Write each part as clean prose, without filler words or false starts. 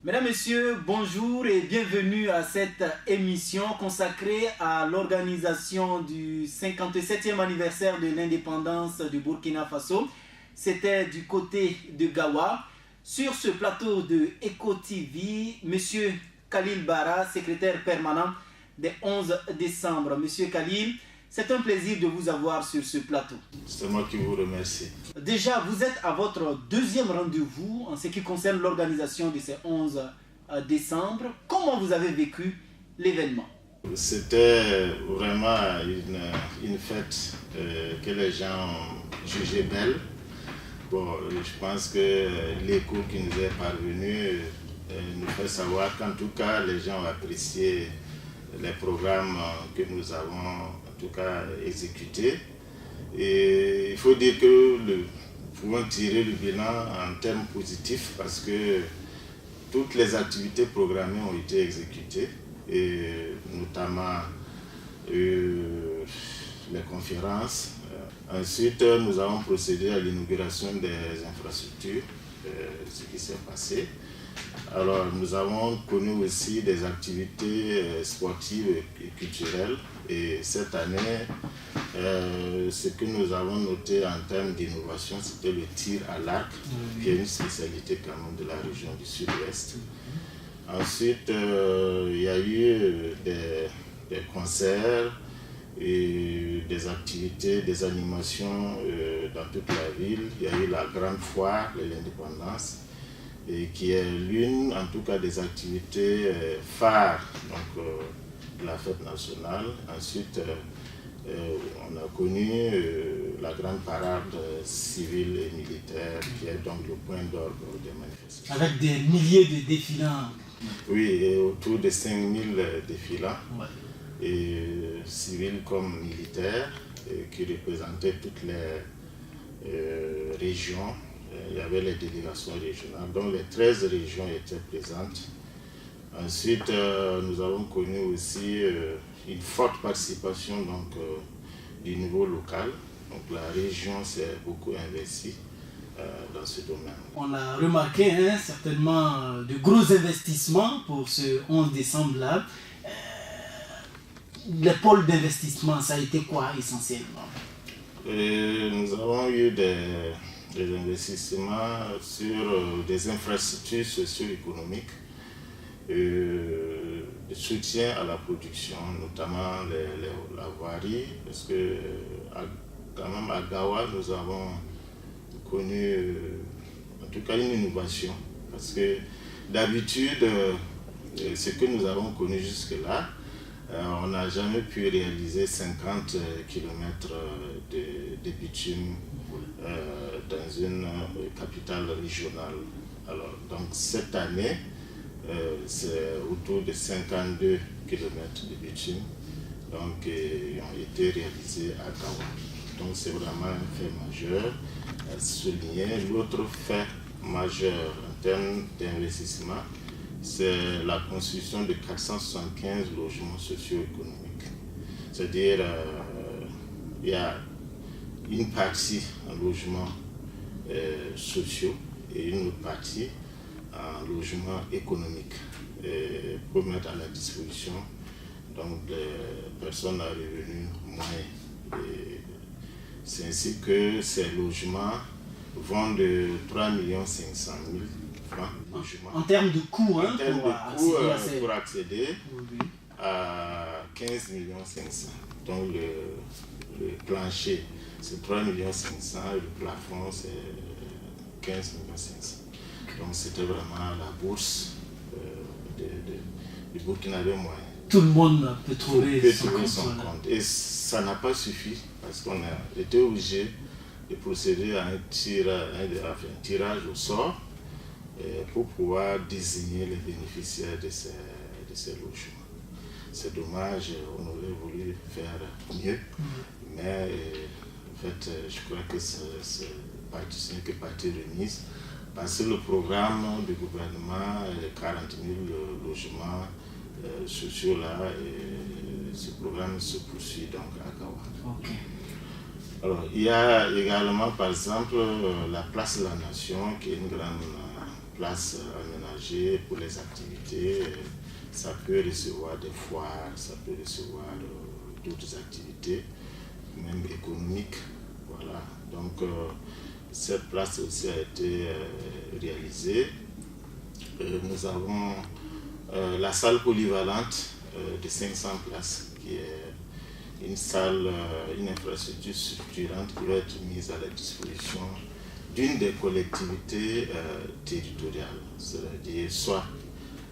Mesdames, Messieurs, bonjour et bienvenue à cette émission consacrée à l'organisation du 57e anniversaire de l'indépendance du Burkina Faso. C'était du côté de Gawa. Sur ce plateau de Eco TV, Monsieur Khalil Bara, secrétaire permanent des 11 décembre. Monsieur Khalil, c'est un plaisir de vous avoir sur ce plateau. C'est moi qui vous remercie. Déjà, vous êtes à votre deuxième rendez-vous en ce qui concerne l'organisation de ces 11 décembre. Comment vous avez vécu l'événement? C'était vraiment une fête que les gens jugeaient belle. Bon, je pense que l'écho qui nous est parvenu nous fait savoir qu'en tout cas, les gens ont apprécié les programmes que nous avons en tout cas exécutés. Et il faut dire que nous pouvons tirer le bilan en termes positifs parce que toutes les activités programmées ont été exécutées, et notamment les conférences. Ensuite, nous avons procédé à l'inauguration des infrastructures, ce qui s'est passé. Alors, nous avons connu aussi des activités sportives et culturelles. Et cette année, ce que nous avons noté en termes d'innovation, c'était le tir à l'arc, qui est une spécialité quand même de la région du Sud-Ouest. Ensuite, il y a eu des concerts et des activités, des animations dans toute la ville. Il y a eu la grande foire de l'indépendance, et qui est l'une, en tout cas, des activités phares de la fête nationale. Ensuite, on a connu la grande parade civile et militaire, qui est donc le point d'orgue des manifestations. Avec des milliers de défilants. Oui, et autour de 5000 défilants, Ouais. Et civils comme militaires, qui représentaient toutes les régions. Il y avait les délégations régionales, donc les 13 régions étaient présentes. Ensuite, nous avons connu aussi une forte participation du niveau local. Donc la région s'est beaucoup investie dans ce domaine. On a remarqué certainement de gros investissements pour ce 11 décembre-là. Les pôles d'investissement, ça a été quoi essentiellement? Nous avons eu des investissements sur des infrastructures socio-économiques, de soutien à la production, notamment la voirie, parce que quand même à Gawa, nous avons connu en tout cas une innovation, parce que d'habitude, ce que nous avons connu jusque-là, on n'a jamais pu réaliser 50 km de bitume dans une capitale régionale. Alors, donc cette année, c'est autour de 52 km de bitume qui ont été réalisés à Gawa. Donc c'est vraiment un fait majeur à souligner. L'autre fait majeur en termes d'investissement, c'est la construction de 475 logements socio-économiques. C'est-à-dire, il y a une partie en logements sociaux et une autre partie en logements économiques pour mettre à la disposition donc, des personnes à revenus moyens. C'est ainsi que ces logements vont de 3 500 000 francs logements. En termes de coûts, pour accéder à 15 500 000. Donc le plancher, c'est 3 500 000 et le plafond, c'est 15 500 000. Donc c'était vraiment la bourse du Burkinabé moyen. Tout le monde peut trouver son compte. Et ça n'a pas suffi parce qu'on a été obligé de procéder à un tirage au sort pour pouvoir désigner les bénéficiaires de ces logements. C'est dommage, on aurait voulu faire mieux, mais en fait, je crois que ce n'est que partie remise, parce que le programme du gouvernement, les 40 000 logements sociaux là, et ce programme se poursuit donc à Gawa. Okay. Alors, il y a également, par exemple, la place de la Nation, qui est une grande place aménagée pour les activités. Ça peut recevoir des foires, ça peut recevoir d'autres activités, même économiques. Voilà. Donc, cette place aussi a été réalisée. Nous avons la salle polyvalente de 500 places, qui est une salle, une infrastructure structurante qui va être mise à la disposition d'une des collectivités territoriales, c'est-à-dire soit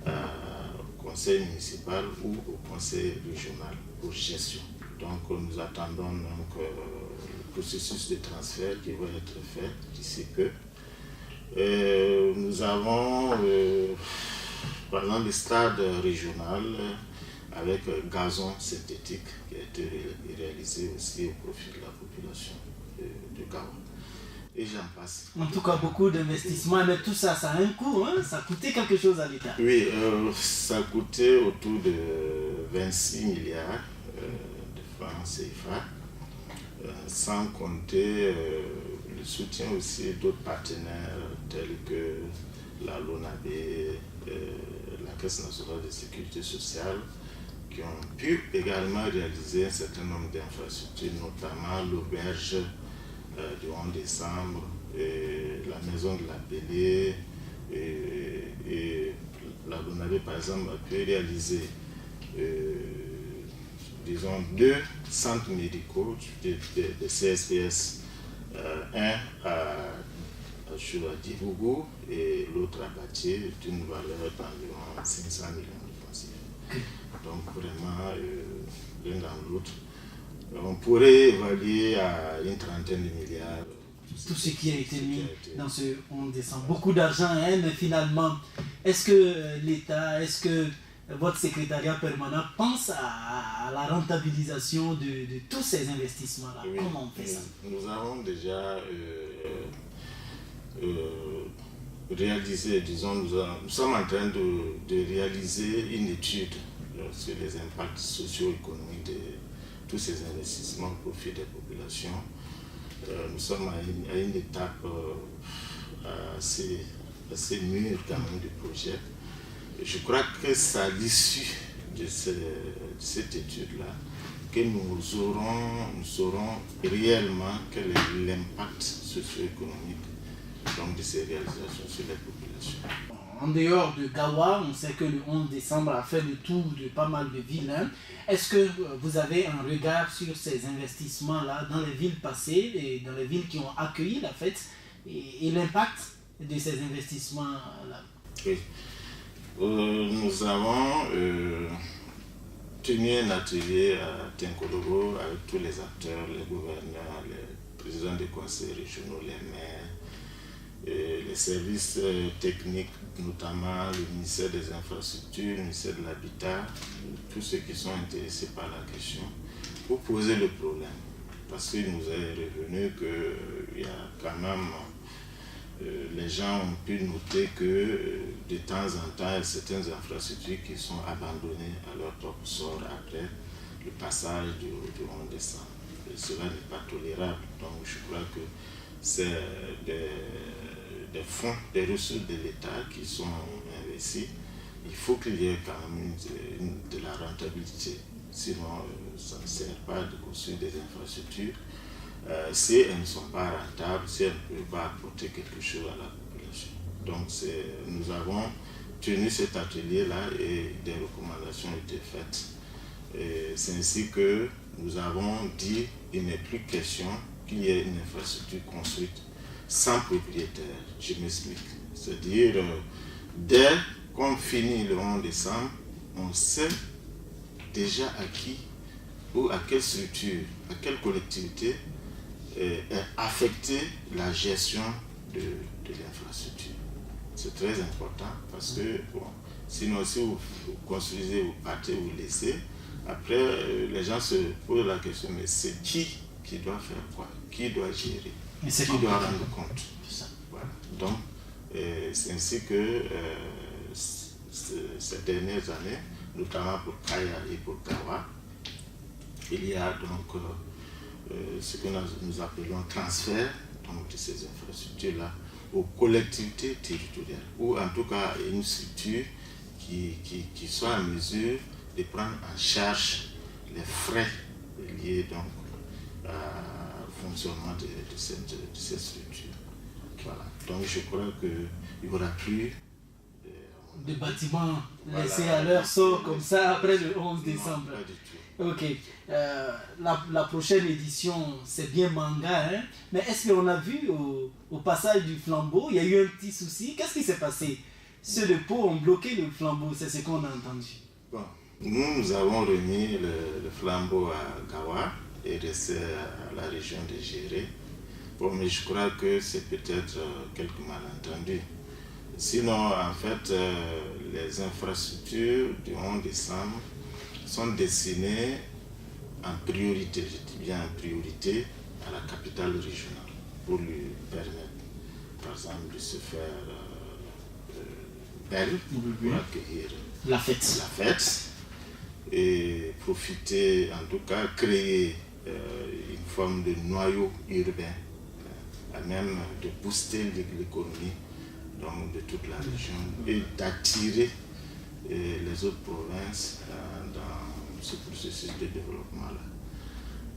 au conseil municipal ou au conseil régional pour gestion. Donc nous attendons donc, le processus de transfert qui va être fait d'ici peu. Nous avons par exemple le stade régional avec gazon synthétique qui a été réalisé aussi au profit de la population de Gawa. Et j'en passe. En tout cas, beaucoup d'investissements, mais tout ça, ça a un coût, hein? Ça a coûté quelque chose à l'État. Oui, ça a coûté autour de 26 milliards de francs CFA, sans compter le soutien aussi d'autres partenaires tels que la LONAB, la Caisse nationale de sécurité sociale, qui ont pu également réaliser un certain nombre d'infrastructures, notamment l'auberge du 11 décembre, et la maison de la Bélé, et la LONAB par exemple a pu réaliser disons 2 centres médicaux de CSPS, un à Divougou et l'autre à Batié, d'une valeur d'environ 500 millions de francs CFA. Donc vraiment, l'un dans l'autre, on pourrait évaluer à une trentaine de milliards. Tout ce qui a été mis dans ce 11 décembre. Beaucoup d'argent, hein, mais finalement, est-ce que l'État, est-ce que votre secrétariat permanent pense à la rentabilisation de tous ces investissements-là? Oui, comment on fait ça? Nous avons déjà réalisé, disons, nous sommes en train de réaliser une étude sur les impacts socio-économiques de tous ces investissements au profit des populations. Nous sommes à une étape assez mûre quand même du projet. Et je crois que c'est à l'issue de cette étude-là que nous saurons réellement quel est l'impact socio-économique donc, de ces réalisations sur les populations. En dehors de Gawa, on sait que le 11 décembre a fait le tour de pas mal de villes. Hein. Est-ce que vous avez un regard sur ces investissements-là dans les villes passées et dans les villes qui ont accueilli la fête et l'impact de ces investissements-là? Oui. Nous avons tenu un atelier à Tinkologo avec tous les acteurs, les gouverneurs, les présidents des conseils régionaux, les maires, et les services techniques, notamment le ministère des Infrastructures, le ministère de l'Habitat, tous ceux qui sont intéressés par la question, pour poser le problème. Parce qu'il nous est revenu qu'il y a quand même, les gens ont pu noter que de temps en temps, il y a certaines infrastructures qui sont abandonnées à leur propre sort après le passage du 11 décembre. Et cela n'est pas tolérable. Donc je crois que c'est des fonds, des ressources de l'État qui sont investis. Il faut qu'il y ait quand même de la rentabilité. Sinon, ça ne sert pas de construire des infrastructures si elles ne sont pas rentables, si elles ne peuvent pas apporter quelque chose à la population. Donc nous avons tenu cet atelier-là et des recommandations ont été faites. C'est ainsi que nous avons dit qu'il n'est plus question qu'il y ait une infrastructure construite sans propriétaire. Je m'explique. C'est-à-dire, dès qu'on finit le 11 décembre, on sait déjà à qui ou à quelle structure, à quelle collectivité est affectée la gestion de l'infrastructure. C'est très important parce que, bon, sinon si vous construisez, vous partez, vous laissez, après les gens se posent la question, mais c'est qui doit faire quoi? Qui doit gérer? Qui doit rendre compte? Voilà. Donc, c'est ainsi que ces dernières années, notamment pour Kaya et pour Gawa, il y a donc ce que nous appelons transfert donc, de ces infrastructures-là aux collectivités territoriales, ou en tout cas une structure qui soit en mesure de prendre en charge les frais liés donc au fonctionnement de cette structure. Voilà. Donc je crois qu'il n'y aura plus de bâtiments laissés à leur sort comme ça après le 11 décembre. Non, pas du tout. Ok. La prochaine édition, c'est bien manga, hein? Mais est-ce qu'on a vu au passage du flambeau, il y a eu un petit souci? Qu'est-ce qui s'est passé? Ceux de Pau ont bloqué le flambeau, c'est ce qu'on a entendu. Bon. Nous avons remis le flambeau à Gawa et resté à la région de Géré. Bon, mais je crois que c'est peut-être quelques malentendus. Sinon, en fait, les infrastructures du 11 décembre sont destinées en priorité, je dis bien en priorité, à la capitale régionale pour lui permettre, par exemple, de se faire belle pour accueillir la fête et profiter, en tout cas, créer une forme de noyau urbain à même de booster l'économie donc, de toute la région et d'attirer les autres provinces dans ce processus de développement-là.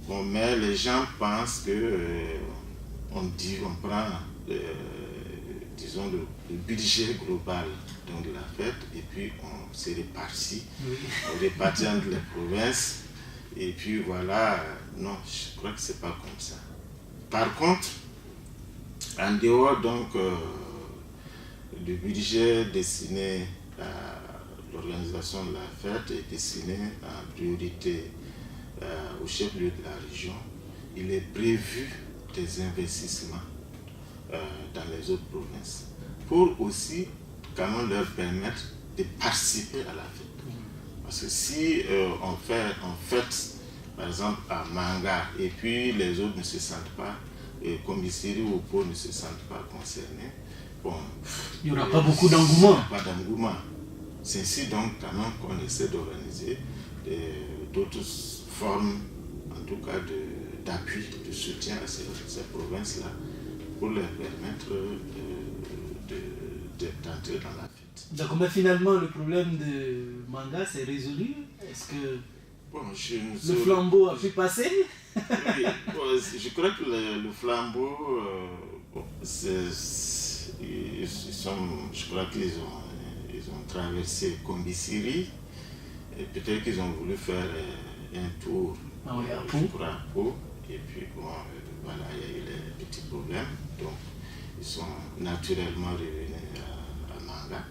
Bon, mais les gens pensent que on prend disons le budget global donc, de la fête et puis on se répartit, on répartit entre les provinces et puis voilà, non, je crois que c'est pas comme ça. Par contre, en dehors donc du budget destiné à l'organisation de la fête est destiné en priorité au chef-lieu de la région, il est prévu des investissements dans les autres provinces pour aussi quand même leur permettre de participer à la fête. Parce que si on fête par exemple à Manga et puis les autres ne se sentent pas, comme Bissiri ou Pau ne se sentent pas concernés, bon, il n'y aura pas beaucoup d'engouement. Pas d'engouement. C'est ainsi donc quand même qu'on essaie d'organiser d'autres formes, en tout cas d'appui, de soutien à ces provinces-là, pour leur permettre d'entrer dans la fête. Donc, mais finalement, le problème de Manga s'est résolu. Est-ce que le flambeau a pu passer? Oui, je crois que le flambeau, je crois qu'ils ont traversé Combisiri et peut-être qu'ils ont voulu faire un tour à Pau. Et puis bon, voilà, il y a eu les petits problèmes. Donc, ils sont naturellement revenus à Manga.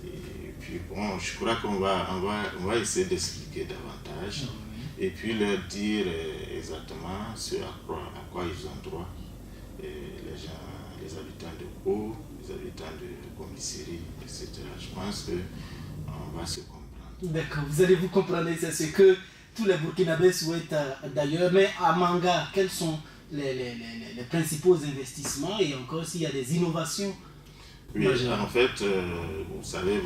Et puis bon, je crois qu'on va essayer d'expliquer davantage. Et puis leur dire exactement ce à quoi ils ont droit. Les habitants de Pau, les habitants de Combisiri, etc. Je pense qu'on va se comprendre. D'accord, vous allez vous comprendre, c'est ce que tous les Burkinabés souhaitent d'ailleurs. Mais à Manga, quels sont les principaux investissements et encore s'il y a des innovations? Oui, en fait, vous savez,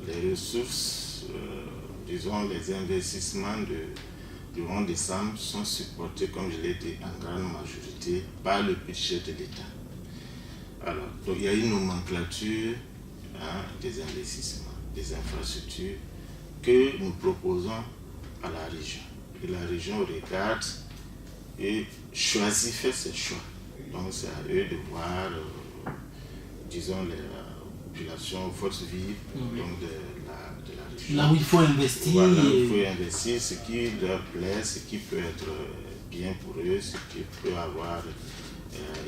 les ressources, disons les investissements du 11 décembre sont supportés, comme je l'ai dit, en grande majorité par le budget de l'État. Alors, donc il y a une nomenclature des investissements, des infrastructures que nous proposons à la région. Et la région regarde et choisit, fait ses choix. Donc c'est à eux de voir, disons, les populations force vive donc de la région. Là où il faut investir. Voilà, il faut investir ce qui leur plaît, ce qui peut être bien pour eux, ce qui peut avoir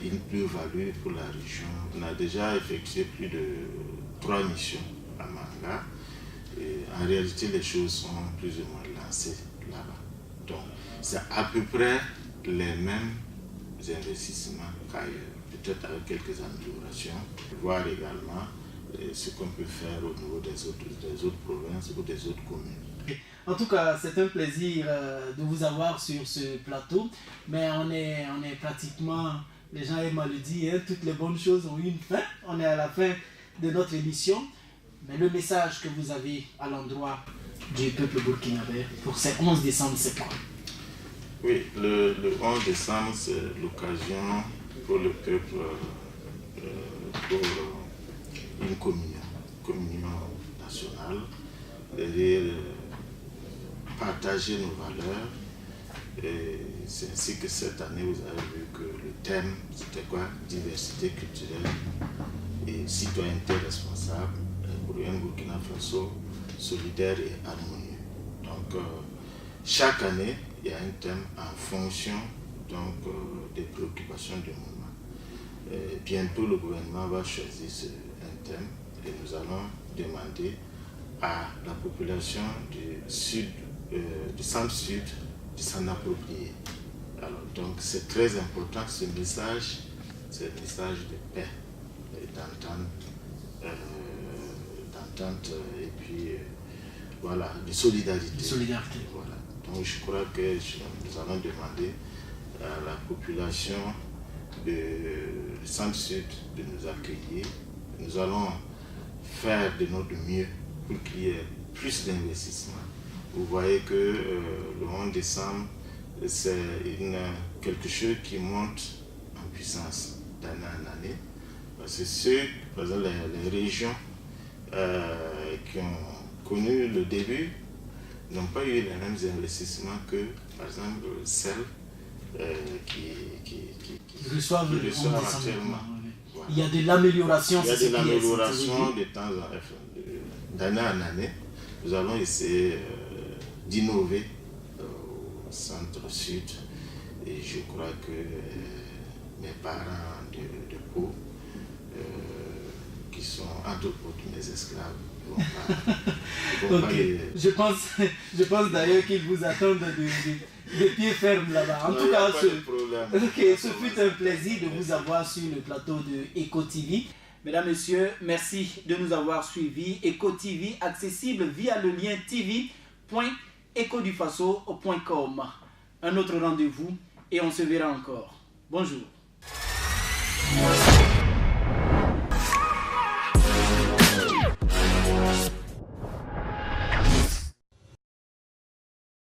une plus-value pour la région. On a déjà effectué plus de 3 missions à Manga. Et en réalité, les choses sont plus ou moins lancées là-bas. Donc, c'est à peu près les mêmes investissements qu'ailleurs, peut-être avec quelques améliorations, voir également ce qu'on peut faire au niveau des autres provinces ou des autres communes. En tout cas, c'est un plaisir de vous avoir sur ce plateau, mais on est pratiquement, les gens aiment à le dire, toutes les bonnes choses ont une fin. On est à la fin de notre émission, mais le message que vous avez à l'endroit du peuple burkinabé pour ce 11 décembre, c'est quoi? Oui, le 11 décembre, c'est l'occasion pour le peuple pour une communion nationale, c'est-à-dire partager nos valeurs. Et c'est ainsi que cette année, vous avez vu que le thème, c'était quoi? Diversité culturelle et citoyenneté responsable pour un Burkina Faso solidaire et harmonieux. Donc, chaque année, il y a un thème en fonction donc, des préoccupations du mouvement. Et bientôt, le gouvernement va choisir un thème et nous allons demander à la population du centre-sud de s'en approprier. Alors, donc, c'est très important, ce message, c'est un message de paix et d'entente et puis voilà, de solidarité. Voilà. Donc, je crois que nous allons demander à la population du centre-sud de nous accueillir. Nous allons faire de notre mieux pour qu'il y ait plus d'investissement. Vous voyez que le 11 décembre, c'est quelque chose qui monte en puissance d'année en année. Parce que par exemple, les régions qui ont connu le début n'ont pas eu les mêmes investissements que, par exemple, celles qui reçoivent actuellement. Voilà. Il y a de l'amélioration. Il y a de l'amélioration d'année en année. Nous allons essayer d'innover au centre-sud et je crois que mes parents de Pau, qui sont entre autres mes esclaves, je pense d'ailleurs qu'ils vous attendent de pied ferme là-bas. En tout cas, ce fut un plaisir de vous avoir sur le plateau de Eco TV. Mesdames, Messieurs, merci de nous avoir suivis. Eco TV accessible via le lien tv.ecodufaso.com. Un autre rendez-vous et on se verra encore. Bonjour.